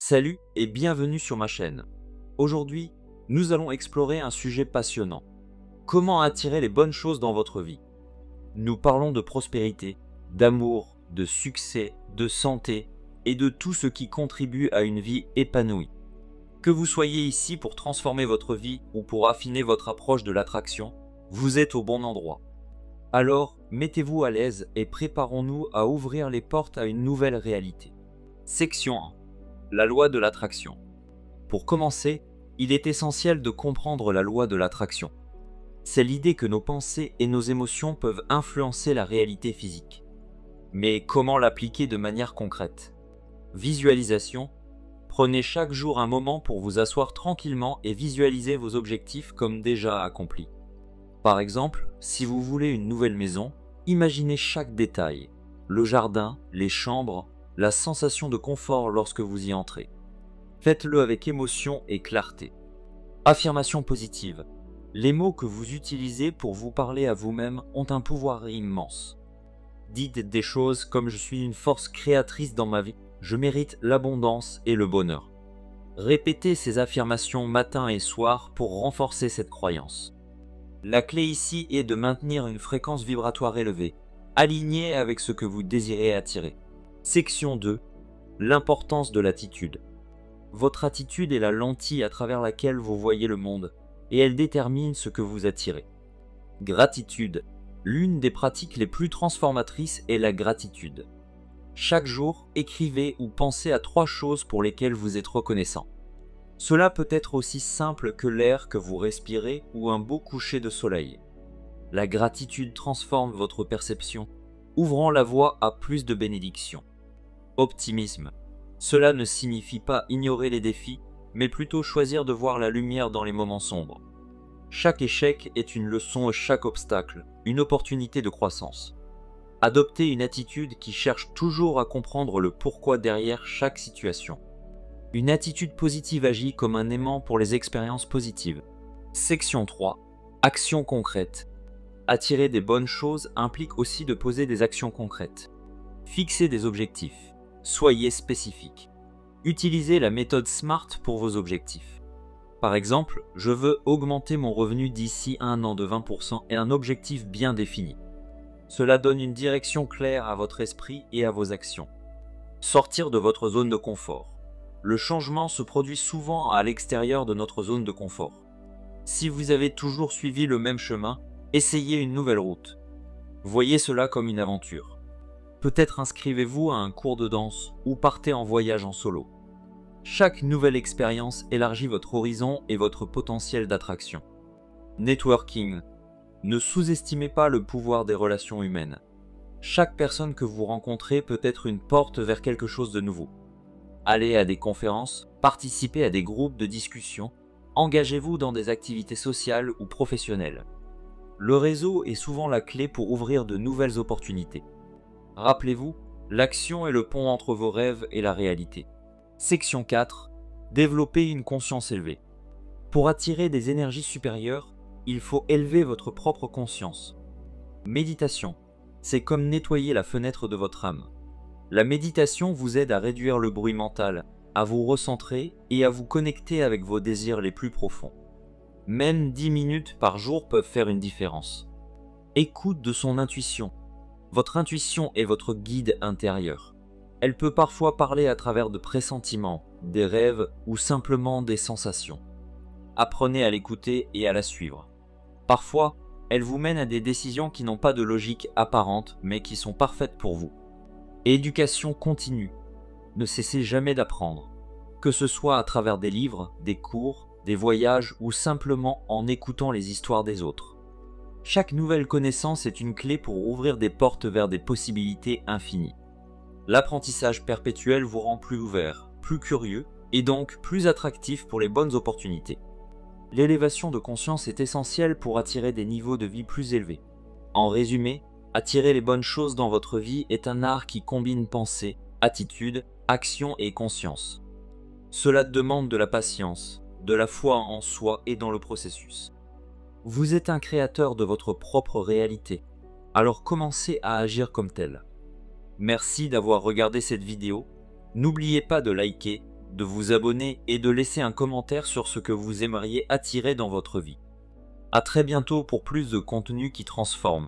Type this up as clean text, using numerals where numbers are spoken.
Salut et bienvenue sur ma chaîne. Aujourd'hui, nous allons explorer un sujet passionnant. Comment attirer les bonnes choses dans votre vie? Nous parlons de prospérité, d'amour, de succès, de santé et de tout ce qui contribue à une vie épanouie. Que vous soyez ici pour transformer votre vie ou pour affiner votre approche de l'attraction, vous êtes au bon endroit. Alors, mettez-vous à l'aise et préparons-nous à ouvrir les portes à une nouvelle réalité. Section 1. La loi de l'attraction. Pour commencer, il est essentiel de comprendre la loi de l'attraction. C'est l'idée que nos pensées et nos émotions peuvent influencer la réalité physique. Mais comment l'appliquer de manière concrète? Visualisation. Prenez chaque jour un moment pour vous asseoir tranquillement et visualiser vos objectifs comme déjà accomplis. Par exemple, si vous voulez une nouvelle maison, imaginez chaque détail, le jardin, les chambres, la sensation de confort lorsque vous y entrez. Faites-le avec émotion et clarté. Affirmation positive. Les mots que vous utilisez pour vous parler à vous-même ont un pouvoir immense. Dites des choses comme « je suis une force créatrice dans ma vie »,« je mérite l'abondance et le bonheur ». Répétez ces affirmations matin et soir pour renforcer cette croyance. La clé ici est de maintenir une fréquence vibratoire élevée, alignée avec ce que vous désirez attirer. Section 2. L'importance de l'attitude. Votre attitude est la lentille à travers laquelle vous voyez le monde, et elle détermine ce que vous attirez. Gratitude. L'une des pratiques les plus transformatrices est la gratitude. Chaque jour, écrivez ou pensez à 3 choses pour lesquelles vous êtes reconnaissant. Cela peut être aussi simple que l'air que vous respirez ou un beau coucher de soleil. La gratitude transforme votre perception, ouvrant la voie à plus de bénédictions. Optimisme. Cela ne signifie pas ignorer les défis, mais plutôt choisir de voir la lumière dans les moments sombres. Chaque échec est une leçon et chaque obstacle, une opportunité de croissance. Adoptez une attitude qui cherche toujours à comprendre le pourquoi derrière chaque situation. Une attitude positive agit comme un aimant pour les expériences positives. Section 3. Actions concrètes. Attirer des bonnes choses implique aussi de poser des actions concrètes. Fixez des objectifs. Soyez spécifique. Utilisez la méthode SMART pour vos objectifs. Par exemple, je veux augmenter mon revenu d'ici un an de 20% et un objectif bien défini. Cela donne une direction claire à votre esprit et à vos actions. Sortir de votre zone de confort. Le changement se produit souvent à l'extérieur de notre zone de confort. Si vous avez toujours suivi le même chemin, essayez une nouvelle route. Voyez cela comme une aventure. Peut-être inscrivez-vous à un cours de danse ou partez en voyage en solo. Chaque nouvelle expérience élargit votre horizon et votre potentiel d'attraction. Networking. Ne sous-estimez pas le pouvoir des relations humaines. Chaque personne que vous rencontrez peut être une porte vers quelque chose de nouveau. Allez à des conférences, participez à des groupes de discussion, engagez-vous dans des activités sociales ou professionnelles. Le réseau est souvent la clé pour ouvrir de nouvelles opportunités. Rappelez-vous, l'action est le pont entre vos rêves et la réalité. Section 4. Développer une conscience élevée. Pour attirer des énergies supérieures, il faut élever votre propre conscience. Méditation. C'est comme nettoyer la fenêtre de votre âme. La méditation vous aide à réduire le bruit mental, à vous recentrer et à vous connecter avec vos désirs les plus profonds. Même 10 minutes par jour peuvent faire une différence. Écoute de son intuition. Votre intuition est votre guide intérieur. Elle peut parfois parler à travers de pressentiments, des rêves ou simplement des sensations. Apprenez à l'écouter et à la suivre. Parfois, elle vous mène à des décisions qui n'ont pas de logique apparente mais qui sont parfaites pour vous. Éducation continue. Ne cessez jamais d'apprendre, que ce soit à travers des livres, des cours, des voyages ou simplement en écoutant les histoires des autres. Chaque nouvelle connaissance est une clé pour ouvrir des portes vers des possibilités infinies. L'apprentissage perpétuel vous rend plus ouvert, plus curieux et donc plus attractif pour les bonnes opportunités. L'élévation de conscience est essentielle pour attirer des niveaux de vie plus élevés. En résumé, attirer les bonnes choses dans votre vie est un art qui combine pensée, attitude, action et conscience. Cela demande de la patience, de la foi en soi et dans le processus. Vous êtes un créateur de votre propre réalité, alors commencez à agir comme tel. Merci d'avoir regardé cette vidéo. N'oubliez pas de liker, de vous abonner et de laisser un commentaire sur ce que vous aimeriez attirer dans votre vie. À très bientôt pour plus de contenu qui transforme.